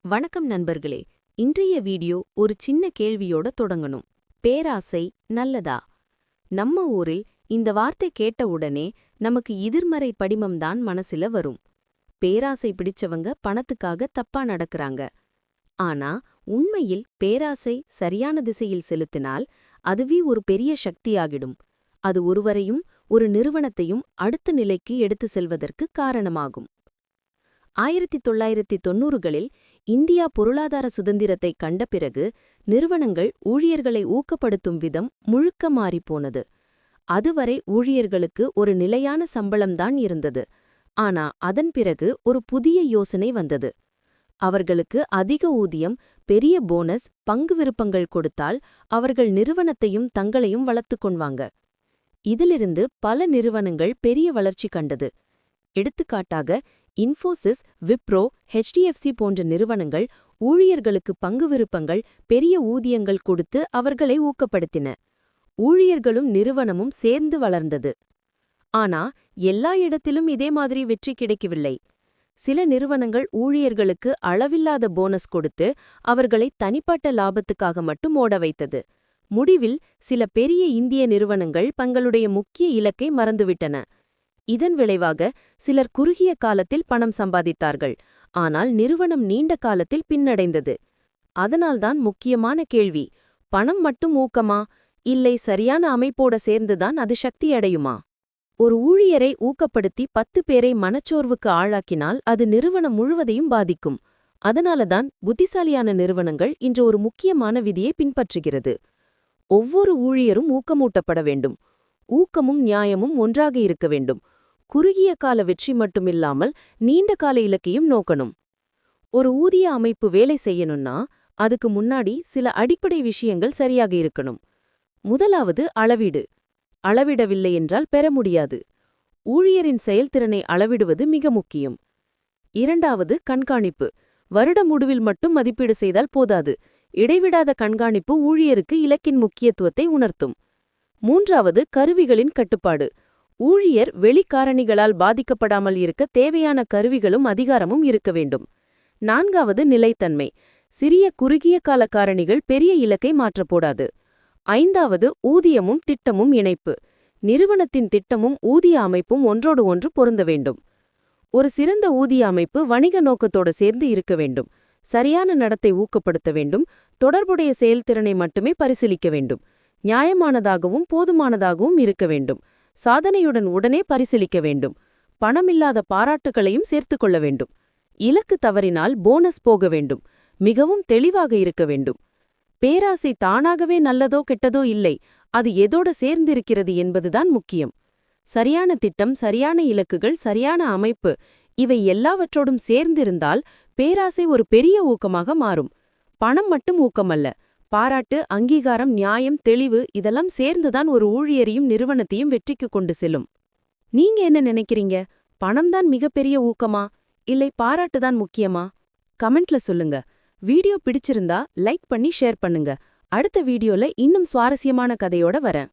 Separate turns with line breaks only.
வணக்கம் நண்பர்களே. இன்றைய வீடியோ ஒரு சின்ன கேள்வியோட தொடங்கணும். பேராசை நல்லதா? நம்ம ஊரில் இந்த வார்த்தை கேட்ட உடனே நமக்கு எதிர்மறை படிமம்தான் மனசுல வரும். பேராசை பிடிச்சவங்க பணத்துக்காக தப்பா நடக்கறாங்க. ஆனா உண்மையில் பேராசை சரியான திசையில் செலுத்தினால் அதுவே ஒரு பெரிய சக்தியாகிடும். அது ஒருவரையும் ஒரு நிறுவனத்தையும் அடுத்த நிலைக்கு எடுத்து செல்வதற்கு காரணமாகும். 1990களில் இந்தியா பொருளாதார சுதந்திரத்தை கண்ட பிறகு நிறுவனங்கள் ஊழியர்களை ஊக்கப்படுத்தும் விதம் முழுக்க மாறிப்போனது. அதுவரை ஊழியர்களுக்கு ஒரு நிலையான சம்பளம்தான் இருந்தது. ஆனா அதன் பிறகு ஒரு புதிய யோசனை வந்தது. அவர்களுக்கு அதிக ஊதியம், பெரிய போனஸ், பங்கு விருப்பங்கள் கொடுத்தால் அவர்கள் நிறுவனத்தையும் தங்களையும் வளர்த்துக் கொள்வாங்க. இதிலிருந்து பல நிறுவனங்கள் பெரிய வளர்ச்சி கண்டது. எடுத்துக்காட்டாக இன்ஃபோசிஸ், விப்ரோ, HDFC போன்ற நிறுவனங்கள் ஊழியர்களுக்கு பங்கு விருப்பங்கள், பெரிய ஊதியங்கள் கொடுத்து அவர்களை ஊக்கப்படுத்தின. ஊழியர்களும் நிறுவனமும் சேர்ந்து வளர்ந்தது. ஆனா எல்லா இடத்திலும் இதே மாதிரி வெற்றி கிடைக்கவில்லை. சில நிறுவனங்கள் ஊழியர்களுக்கு அளவில்லாத போனஸ் கொடுத்து அவர்களை தனிப்பட்ட லாபத்துக்காக மட்டும் ஓட வைத்தது. முடிவில் சில பெரிய இந்திய நிறுவனங்கள் தங்களுடைய முக்கிய இலக்கை மறந்துவிட்டன. இதன் விளைவாக சிலர் குறுகிய காலத்தில் பணம் சம்பாதித்தார்கள். ஆனால் நிறுவனம் நீண்ட காலத்தில் பின்னடைந்தது. அதனால்தான் முக்கியமான கேள்வி, பணம் மட்டும் ஊக்கமா, இல்லை சரியான அமைப்போட சேர்ந்துதான் அது சக்தியடையுமா? ஒரு ஊழியரை ஊக்கப்படுத்தி 10 பேரை மனச்சோர்வுக்கு ஆளாக்கினால் அது நிறுவனம் முழுவதையும் பாதிக்கும். அதனாலதான் புத்திசாலியான நிறுவனங்கள் இன்று ஒரு முக்கியமான விதியை பின்பற்றுகிறது. ஒவ்வொரு ஊழியரும் ஊக்கமூட்டப்பட வேண்டும். ஊக்கமும் நியாயமும் ஒன்றாக இருக்க வேண்டும். குறுகிய கால வெற்றி மட்டுமில்லாமல் நீண்ட கால இலக்கையும் நோக்கணும். ஒரு ஊதிய அமைப்பு வேலை செய்யணும்னா அதுக்கு முன்னாடி சில அடிப்படை விஷயங்கள் சரியாக இருக்கணும். முதலாவது அளவீடு. அளவிடவில்லை என்றால் பெற முடியாது. ஊழியரின் செயல்திறனை அளவிடுவது மிக முக்கியம். இரண்டாவது கண்காணிப்பு. வருட முடிவில் மட்டும் மதிப்பீடு செய்தால் போதாது. இடைவிடாத கண்காணிப்பு ஊழியருக்கு இலக்கின் முக்கியத்துவத்தை உணர்த்தும். மூன்றாவது கருவிகளின் கட்டுப்பாடு. ஊழியர் வெளிக்காரணிகளால் பாதிக்கப்படாமல் இருக்க தேவையான கருவிகளும் அதிகாரமும் இருக்க வேண்டும். நான்காவது நிலைத்தன்மை. சிறிய குறுகிய கால காரணிகள் பெரிய இலக்கை மாற்றப்போடாது. ஐந்தாவது ஊதியமும் திட்டமும் இணைப்பு. நிறுவனத்தின் திட்டமும் ஊதிய அமைப்பும் ஒன்றோடு ஒன்று பொருந்த வேண்டும். ஒரு சிறந்த ஊதிய அமைப்பு வணிக நோக்கத்தோடு சேர்ந்து இருக்க வேண்டும். சரியான நடத்தை ஊக்கப்படுத்த வேண்டும். தொடர்புடைய செயல்திறனை மட்டுமே பரிசீலிக்க வேண்டும். நியாயமானதாகவும் போதுமானதாகவும் இருக்க வேண்டும். சாதனையுடன் உடனே பரிசீலிக்க வேண்டும். பணமில்லாத பாராட்டுகளையும் சேர்த்துக் கொள்ள வேண்டும். இலக்கு தவறினால் போனஸ் போக வேண்டும். மிகவும் தெளிவாக இருக்க வேண்டும். பேராசை தானாகவே நல்லதோ கெட்டதோ இல்லை, அது எதோட சேர்ந்திருக்கிறது என்பதுதான் முக்கியம். சரியான திட்டம், சரியான இலக்குகள், சரியான அமைப்பு, இவை எல்லாவற்றோடும் சேர்ந்திருந்தால் பேராசை ஒரு பெரிய ஊக்கமாக மாறும். பணம் மட்டும் ஊக்கமல்ல, பாராட்டு, அங்கீகாரம், நியாயம், தெளிவு இதெல்லாம் சேர்ந்துதான் ஒரு ஊழியரையும் நிறுவனத்தையும் வெற்றிக்கு கொண்டு செல்லும். நீங்க என்ன நினைக்கிறீங்க? பணம்தான் மிகப்பெரிய ஊக்கமா, இல்லை பாராட்டுதான் முக்கியமா? கமெண்ட்ல சொல்லுங்க. வீடியோ பிடிச்சிருந்தா லைக் பண்ணி ஷேர் பண்ணுங்க. அடுத்த வீடியோல இன்னும் சுவாரஸ்யமான கதையோட வரேன்.